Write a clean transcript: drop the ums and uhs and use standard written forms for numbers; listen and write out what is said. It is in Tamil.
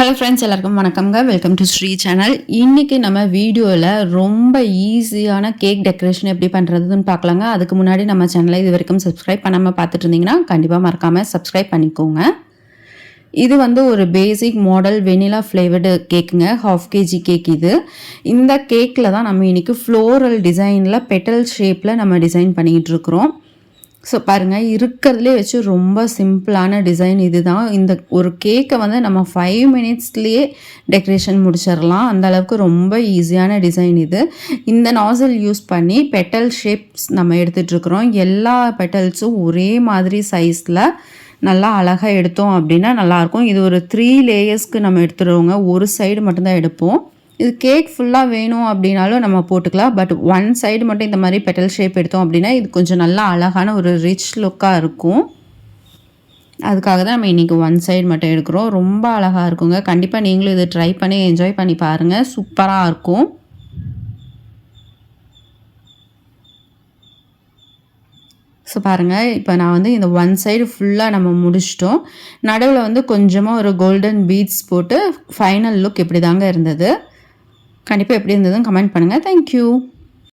ஹலோ ஃப்ரெண்ட்ஸ், எல்லாருக்கும் வணக்கம்ங்க. Welcome to Sri channel. இன்றைக்கி நம்ம வீடியோவில் ரொம்ப ஈஸியான கேக் டெக்கரேஷன் எப்படி பண்ணுறதுன்னு பார்க்கலாங்க. அதுக்கு முன்னாடி நம்ம சேனலை இது வரைக்கும் சப்ஸ்கிரைப் பண்ணாமல் பார்த்துட்டு இருந்தீங்கன்னா கண்டிப்பாக மறக்காமல் சப்ஸ்கிரைப் பண்ணிக்கோங்க. இது ஒரு பேசிக் மாடல் வெனிலா ஃப்ளேவர்டு கேக்குங்க. 1/2 kg கேக் இது. இந்த கேக்கில் தான் நம்ம இன்றைக்கி ஃப்ளோரல் டிசைனில் பெட்டல் ஷேப்பில் நம்ம டிசைன் பண்ணிக்கிட்டு இருக்கிறோம். ஸோ பாருங்கள், இருக்கிறதுலே வச்சு ரொம்ப சிம்பிளான டிசைன் இது தான். இந்த ஒரு கேக்கை நம்ம 5 மினிட்ஸ்லேயே டெக்கரேஷன் முடிச்சிடலாம். அந்தளவுக்கு ரொம்ப ஈஸியான டிசைன் இது. இந்த நாசல் யூஸ் பண்ணி பெட்டல் ஷேப்ஸ் நம்ம எடுத்துகிட்ருக்குறோம். எல்லா பெட்டல்ஸும் ஒரே மாதிரி சைஸில் நல்லா அழகாக எடுத்தோம் அப்படின்னா நல்லாயிருக்கும். இது ஒரு 3 லேயர்ஸ்க்கு நம்ம எடுத்துடுவோங்க. ஒரு சைடு மட்டும்தான் எடுப்போம். இது கேக் ஃபுல்லாக வேணும் அப்படின்னாலும் நம்ம போட்டுக்கலாம். பட் ஒன் சைடு மட்டும் இந்த மாதிரி பெட்டல் ஷேப் எடுத்தோம் அப்படின்னா இது கொஞ்சம் நல்லா அழகான ஒரு ரிச் லுக்காக இருக்கும். அதுக்காக தான் நம்ம இன்றைக்கி ஒன் சைடு மட்டும் எடுக்கிறோம். ரொம்ப அழகாக இருக்குங்க. கண்டிப்பாக நீங்களும் இது ட்ரை பண்ணி என்ஜாய் பண்ணி பாருங்கள். சூப்பராக இருக்கும். ஸோ பாருங்கள், இப்போ நான் இந்த ஒன் சைடு ஃபுல்லாக நம்ம முடிச்சிட்டோம். நடுவில் கொஞ்சமாக ஒரு கோல்டன் பீட்ஸ் போட்டு ஃபைனல் லுக் இப்படி தாங்க இருந்தது. கண்டிப்பாக எப்படி இருந்ததுன்னு கமெண்ட் பண்ணுங்கள். தேங்க்யூ.